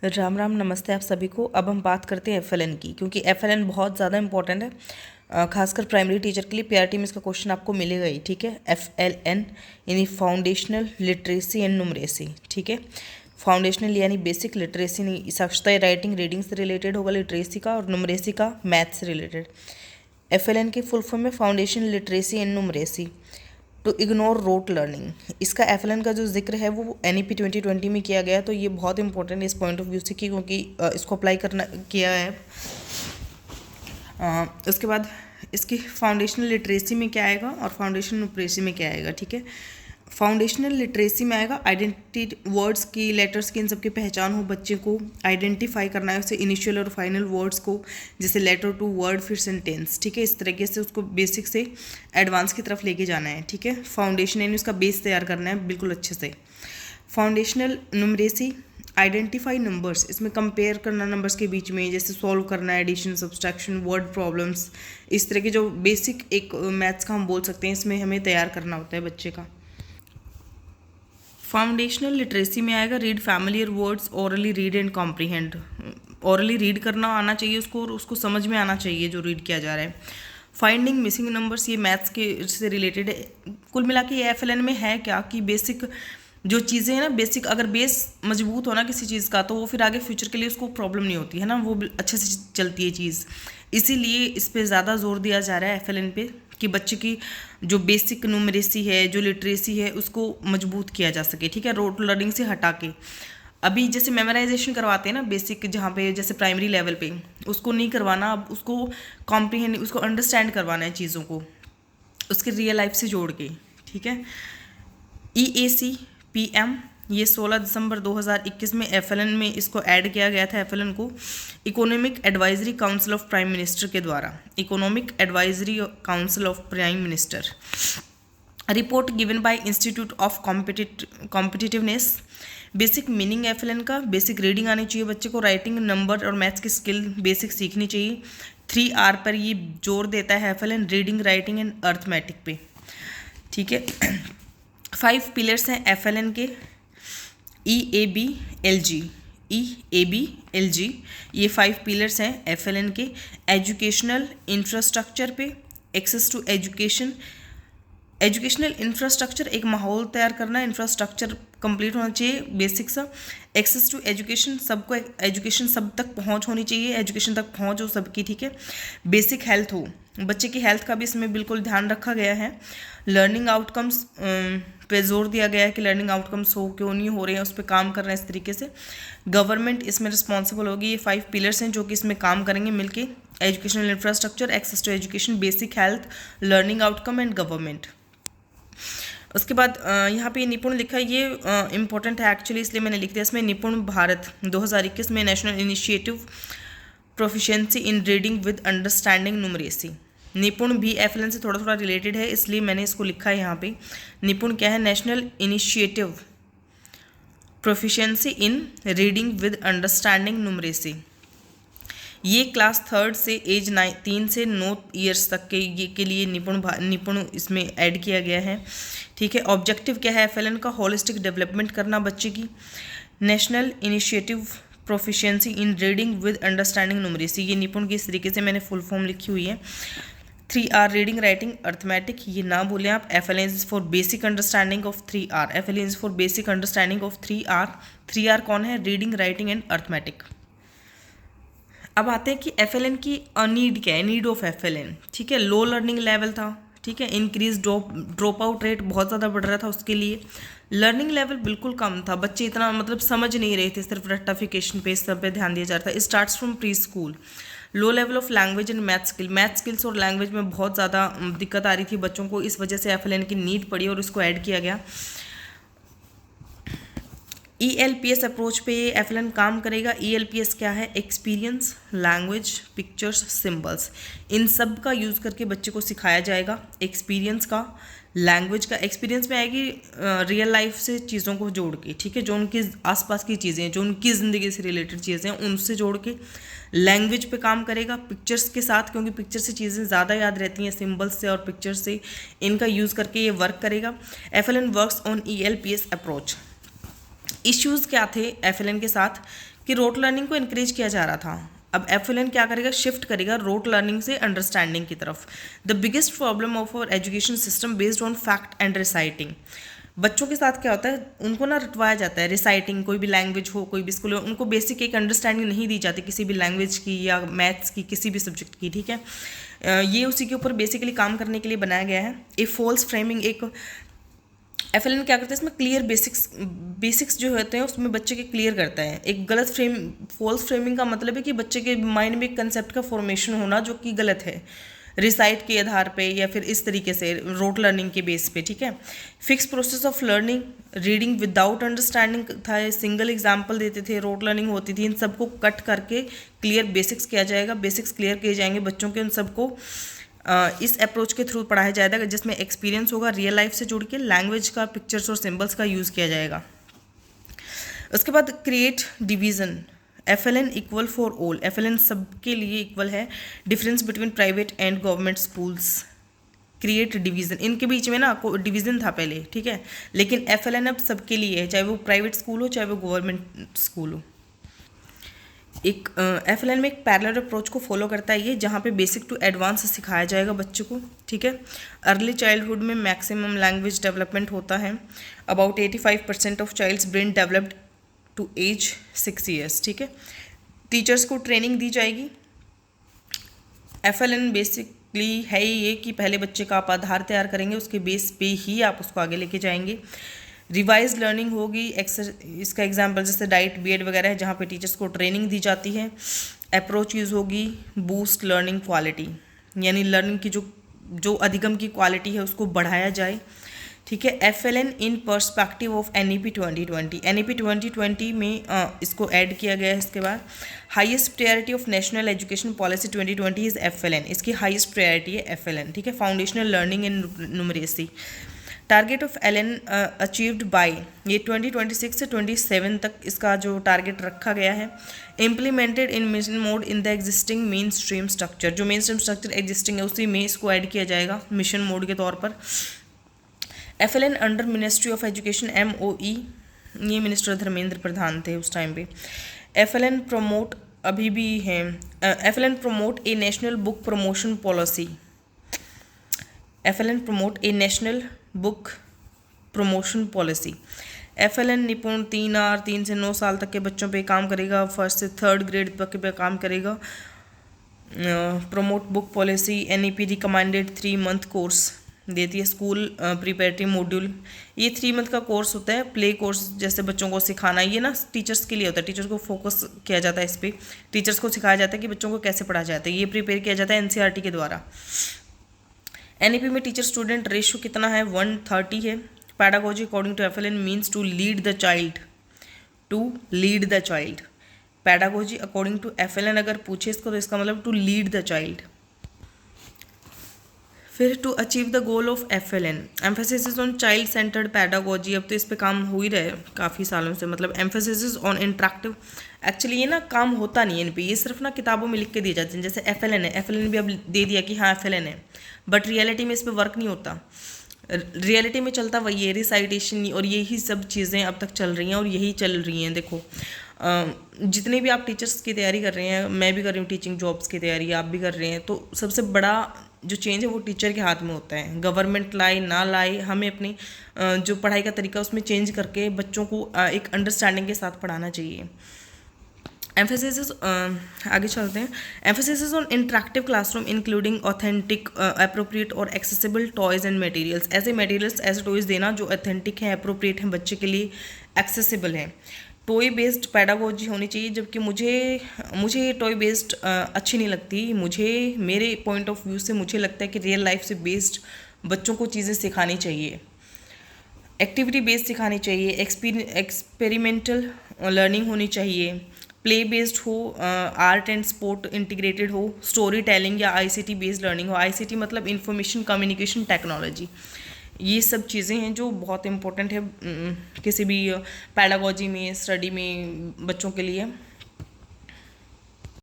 राम राम, नमस्ते आप सभी को। अब हम बात करते हैं एफएलएन की, क्योंकि एफएलएन बहुत ज़्यादा इंपॉर्टेंट है, खासकर प्राइमरी टीचर के लिए। पीआरटी में इसका क्वेश्चन आपको मिलेगा ही। ठीक है, एफएलएन यानी फाउंडेशनल लिटरेसी एंड न्यूमरेसी। ठीक है, फाउंडेशनल यानी बेसिक, लिटरेसी नहीं, साक्षरता राइटिंग रीडिंग से रिलेटेड होगा लिटरेसी का, और न्यूमरेसी का मैथ से रिलेटेड। एफएलएन की फुल फॉर्म में foundation literacy and numeracy to ignore rote learning. इसका एफएलएन का जो जिक्र है वो एनईपी 2020 में किया गया है, तो ये बहुत इंपॉर्टेंट है इस पॉइंट ऑफ व्यू से, क्योंकि इसको अप्लाई करना किया है। उसके बाद इसकी फाउंडेशनल लिटरेसी में क्या आएगा और फाउंडेशनल न्यूमरेसी में क्या आएगा। ठीक है, फाउंडेशनल लिटरेसी में आएगा आइडेंटिटी, वर्ड्स की, लेटर्स की, इन सब की पहचान हो, बच्चे को आइडेंटिफाई करना है उसे इनिशियल और फाइनल वर्ड्स को, जैसे लेटर टू वर्ड फिर सेंटेंस। ठीक है, इस तरीके से उसको बेसिक से एडवांस की तरफ लेके जाना है। ठीक है, फाउंडेशन यानी उसका बेस तैयार करना है बिल्कुल अच्छे से। फाउंडेशनल न्यूमरेसी, आइडेंटिफाई नंबर्स, इसमें कंपेयर करना नंबर्स के बीच में, जैसे सॉल्व करना है एडिशन, सब्सट्रैक्शन, वर्ड प्रॉब्लम्स, इस तरह के जो बेसिक एक मैथ्स का हम बोल सकते हैं, इसमें हमें तैयार करना होता है बच्चे का। फाउंडेशनल लिटरेसी में आएगा read familiar words, orally read and comprehend. Orally read करना आना चाहिए उसको और उसको समझ में आना चाहिए जो रीड किया जा रहा है। फाइंडिंग मिसिंग नंबर्स, ये मैथ्स के से रिलेटेड है। कुल मिला के ये एफएलएन में है क्या कि बेसिक जो चीज़ें हैं ना, बेसिक अगर बेस मजबूत हो ना किसी चीज़ का, तो वो फिर आगे फ्यूचर के लिए उसको प्रॉब्लम नहीं होती है ना, वो अच्छे से चलती है चीज़। इसीलिए इस पर ज़्यादा जोर दिया जा रहा है एफएलएन पे, कि बच्चे की जो बेसिक न्यूमरेसी है, जो लिटरेसी है, उसको मजबूत किया जा सके। ठीक है, रोट लर्निंग से हटा के। अभी जैसे मेमोराइजेशन करवाते हैं ना बेसिक, जहाँ पे जैसे प्राइमरी लेवल पे, उसको नहीं करवाना, अब उसको कॉम्प्रीहेंड, उसको अंडरस्टैंड करवाना है चीज़ों को, उसके रियल लाइफ से जोड़ के। ठीक है, EACPM ये 16 दिसंबर 2021 में एफएलएन में इसको ऐड किया गया था। एफएलएन को economic advisory council of prime minister के द्वारा, economic advisory council of prime minister, report given by institute of competitiveness. Basic meaning FLN का, बेसिक रीडिंग आनी चाहिए बच्चे को, राइटिंग, नंबर और मैथ्स की स्किल बेसिक सीखनी चाहिए। 3R पर ये जोर देता है FLN, reading, writing and arithmetic पे। ठीक है, 5 पिलर्स हैं एफएलएन के, EABLG, EABLG, ये 5 पिलर्स हैं एफएलएन के। एजुकेशनल इंफ्रास्ट्रक्चर पे, access to education, educational infrastructure, एक माहौल तैयार करना, इंफ्रास्ट्रक्चर कंप्लीट होना चाहिए बेसिक सा। एक्सेस टू एजुकेशन, सबको एजुकेशन सब तक पहुंच होनी चाहिए, एजुकेशन तक पहुंच हो सबकी। ठीक है, बेसिक हेल्थ हो, बच्चे की हेल्थ का भी इसमें बिल्कुल ध्यान रखा गया है। लर्निंग आउटकम्स पे जोर दिया गया है कि लर्निंग आउटकम्स हो क्यों नहीं हो रहे हैं, उस पर काम कर रहे हैं इस तरीके से। गवर्नमेंट इसमें रिस्पॉन्सिबल होगी। ये 5 पिलर्स हैं जो कि इसमें काम करेंगे मिलके, educational infrastructure, access to education, basic health, learning outcome and government. उसके बाद यहाँ पे निपुण लिखा है, ये इंपॉर्टेंट है एक्चुअली, इसलिए मैंने लिख दिया इसमें। निपुण भारत 2021 में national initiative proficiency in reading with understanding numeracy. निपुण भी एफएलएन से थोड़ा थोड़ा रिलेटेड है, इसलिए मैंने इसको लिखा है यहाँ पे। निपुण क्या है? National initiative proficiency in reading with understanding numeracy. ये क्लास 3 से एज 3 से 9 ईयर्स तक के लिए निपुण इसमें ऐड किया गया है। ठीक है, ऑब्जेक्टिव क्या है एफएलएन का? होलिस्टिक डेवलपमेंट करना बच्चे की। National initiative proficiency in reading with understanding numeracy, ये निपुण की इस तरीके से मैंने फुल फॉर्म लिखी हुई है। 3R रीडिंग, राइटिंग, अर्थमेटिक, ये ना बोलें आप। FLN is for basic understanding of 3R, FLN is for basic understanding of 3R। 3R कौन है? Reading, writing and arithmetic. अब आते हैं कि एफएलएन की नीड क्या है, नीड ऑफ एफएलएन। ठीक है, लो लर्निंग लेवल था, ठीक है, इंक्रीज ड्रॉप आउट रेट बहुत ज़्यादा बढ़ रहा था उसके लिए। लर्निंग लेवल बिल्कुल कम था, बच्चे इतना मतलब समझ नहीं रहे थे, सिर्फ रट्टाफिकेशन पे इस सब पे ध्यान दिया जा रहा था। Starts from pre school. Low level of language and math skill, math skills और लैंग्वेज में बहुत ज़्यादा दिक्कत आ रही थी बच्चों को, इस वजह से एफएलएन की नीड पड़ी और इसको ऐड किया गया। ELPS अप्रोच पे एफएलएन काम करेगा। ELPS क्या है? एक्सपीरियंस, लैंग्वेज, पिक्चर्स, सिंबल्स, इन सब का यूज़ करके बच्चे को सिखाया जाएगा। एक्सपीरियंस का, लैंग्वेज का, एक्सपीरियंस में आएगी रियल लाइफ से चीज़ों को जोड़ के, ठीक है, जो उनके आसपास की चीज़ें हैं, जो उनकी ज़िंदगी से रिलेटेड चीज़ें हैं, उनसे जोड़ के। लैंग्वेज पे काम करेगा पिक्चर्स के साथ, क्योंकि पिक्चर से चीज़ें ज़्यादा याद रहती हैं, सिंबल्स से और पिक्चर्स से, इनका यूज़ करके ये वर्क करेगा। FLN works on ELPS approach. Issues क्या थे एफएलएन के साथ कि रोट लर्निंग को इनक्रेज किया जा रहा था। अब FLN क्या करेगा, शिफ्ट करेगा रोट लर्निंग से अंडरस्टैंडिंग की तरफ। The biggest problem of our education system based on fact and reciting. बच्चों के साथ क्या होता है, उनको ना रटवाया जाता है रिसाइटिंग, कोई भी लैंग्वेज हो, कोई भी स्कूल हो, उनको बेसिक एक अंडरस्टैंडिंग नहीं दी जाती किसी भी लैंग्वेज की या मैथ्स की, किसी भी सब्जेक्ट की, ठीक है। ये उसी के ऊपर बेसिकली काम करने के लिए बनाया गया है। ए फॉल्स फ्रेमिंग, एक FLN क्या करता है, इसमें क्लियर बेसिक्स जो होते हैं उसमें बच्चे के क्लियर करता है। एक गलत फॉल्स फ्रेमिंग का मतलब है कि बच्चे के माइंड में एक कंसेप्ट का फॉर्मेशन होना जो कि गलत है, रिसाइट के आधार पे या फिर इस तरीके से रोट लर्निंग के बेस पे, ठीक है। Fix process of learning, reading without understanding था, सिंगल एग्जाम्पल देते थे, रोट लर्निंग होती थी। इन सबको कट करके क्लियर बेसिक्स किया जाएगा, बेसिक्स क्लियर किए जाएंगे बच्चों के, उन सबको इस अप्रोच के थ्रू पढ़ाया जाएगा जिसमें एक्सपीरियंस होगा, रियल लाइफ से जुड़ के लैंग्वेज का, पिक्चर्स और सिंबल्स का यूज़ किया जाएगा। उसके बाद create division, FLN equal for all, FLN सबके लिए इक्वल है। Difference between private and government schools, create division, इनके बीच में ना डिवीज़न था पहले, ठीक है, लेकिन FLN अब सबके लिए है, चाहे वो प्राइवेट स्कूल हो चाहे वो गवर्नमेंट स्कूल हो। एक FLN में एक पैरेलल अप्रोच को फॉलो करता है ये, जहाँ पे बेसिक टू एडवांस सिखाया जाएगा बच्चों को, ठीक है। अर्ली चाइल्डहुड में मैक्सिमम लैंग्वेज डेवलपमेंट होता है। About 85% of child's brain developed to age 6 years, ठीक है। टीचर्स को ट्रेनिंग दी जाएगी। FLN बेसिकली है ये कि पहले बच्चे का आप आधार तैयार करेंगे, उसके बेस पे ही आप उसको आगे लेके जाएंगे। रिवाइज लर्निंग होगी, इसका एग्जांपल जैसे डाइट BEd वगैरह है, जहाँ पे टीचर्स को ट्रेनिंग दी जाती है। अप्रोच यूज़ होगी बूस्ट लर्निंग क्वालिटी, यानी लर्निंग की जो अधिगम की क्वालिटी है उसको बढ़ाया जाए, ठीक है। FLN in perspective of NEP 2020, NEP 2020 में इसको ऐड किया गया है। इसके बाद highest priority of national education policy 2020 is FLN, इसकी हाईएस्ट प्रायोरिटी है FLN, ठीक है। Foundational learning in numeracy, target of LN achieved by, ये 2026 से 27 तक इसका जो टारगेट रखा गया है। Implemented in mission mode in the existing main stream structure, जो मेन स्ट्रीम स्ट्रक्चर एग्जिस्टिंग है उसी में इसको ऐड किया जाएगा मिशन मोड के तौर पर। FLN under ministry of education MOE, ये मिनिस्टर धर्मेंद्र प्रधान थे उस टाइम पे। FLN प्रमोट, अभी भी है, FLN प्रमोट ए national book promotion policy, FLN promote ए national book promotion policy. FLN निपुण 3 से 9 साल तक के बच्चों पे काम करेगा, 1st से 3rd ग्रेड तक पे काम करेगा। Promote book policy, NEP recommended 3 month course देती है, स्कूल प्रिपरेटरी मॉड्यूल, ये 3 month का कोर्स होता है। प्ले कोर्स, जैसे बच्चों को सिखाना, ये ना टीचर्स के लिए होता है, टीचर्स को फोकस किया जाता है इस पर, टीचर्स को सिखाया जाता है कि बच्चों को कैसे पढ़ा जाता है, ये प्रिपेयर किया जाता है NCERT के द्वारा। NEP में टीचर स्टूडेंट रेशियो कितना है, 130 है। Pedagogy according to FLN means to lead the child, to lead the child. Pedagogy according to FLN अगर पूछे इसको तो इसका मतलब टू लीड द चाइल्ड। फिर to achieve the goal of FLN, emphasis on child centred pedagogy, अब तो इस पे काम हो ही रहे काफ़ी सालों से, मतलब एम्फेसिस ऑन इंटरेक्टिव। एक्चुअली ये ना काम होता नहीं है इन पे, ये सिर्फ ना किताबों में लिख के दिए जाते हैं। जैसे FLN है, FLN भी अब दे दिया कि हाँ FLN है, बट रियलिटी में इस पर वर्क नहीं होता। रियलिटी में चलता वही है, रिसाइटेशन, और यही सब चीज़ें अब तक चल रही हैं और यही चल रही हैं। देखो जितने भी आप टीचर्स की तैयारी कर रहे हैं, मैं भी कर रही हूँ टीचिंग जॉब्स की तैयारी, आप भी कर रहे हैं, तो सबसे बड़ा जो चेंज है वो टीचर के हाथ में होता है। गवर्नमेंट लाए ना लाए, हमें अपनी जो पढ़ाई का तरीका उसमें चेंज करके बच्चों को एक अंडरस्टैंडिंग के साथ पढ़ाना चाहिए। एम्फेसिस, आगे चलते हैं। Emphasis on interactive classroom including authentic, appropriate और एक्सेसिबल टॉयज़ एंड मटेरियल्स, ऐसे मटेरियल्स, ऐसे टॉयज़ देना जो ऑथेंटिक हैं, अप्रोप्रिएट हैं, बच्चे के लिए एक्सेसिबल हैं। टॉय बेस्ड पैडागोजी होनी चाहिए, जबकि मुझे टॉय बेस्ड अच्छी नहीं लगती। मेरे पॉइंट ऑफ व्यू से मुझे लगता है कि रियल लाइफ से बेस्ड बच्चों को चीज़ें सिखानी चाहिए, एक्टिविटी बेस्ड सिखानी चाहिए, एक्सपेरिमेंटल लर्निंग होनी चाहिए, प्ले बेस्ड हो, आर्ट एंड स्पोर्ट इंटीग्रेटेड हो, स्टोरी टेलिंग या ICT बेस्ड लर्निंग हो। ICT मतलब इंफॉर्मेशन कम्युनिकेशन टेक्नोलॉजी। ये सब चीज़ें हैं जो बहुत इम्पोर्टेंट है किसी भी पैडागोजी में, स्टडी में बच्चों के लिए।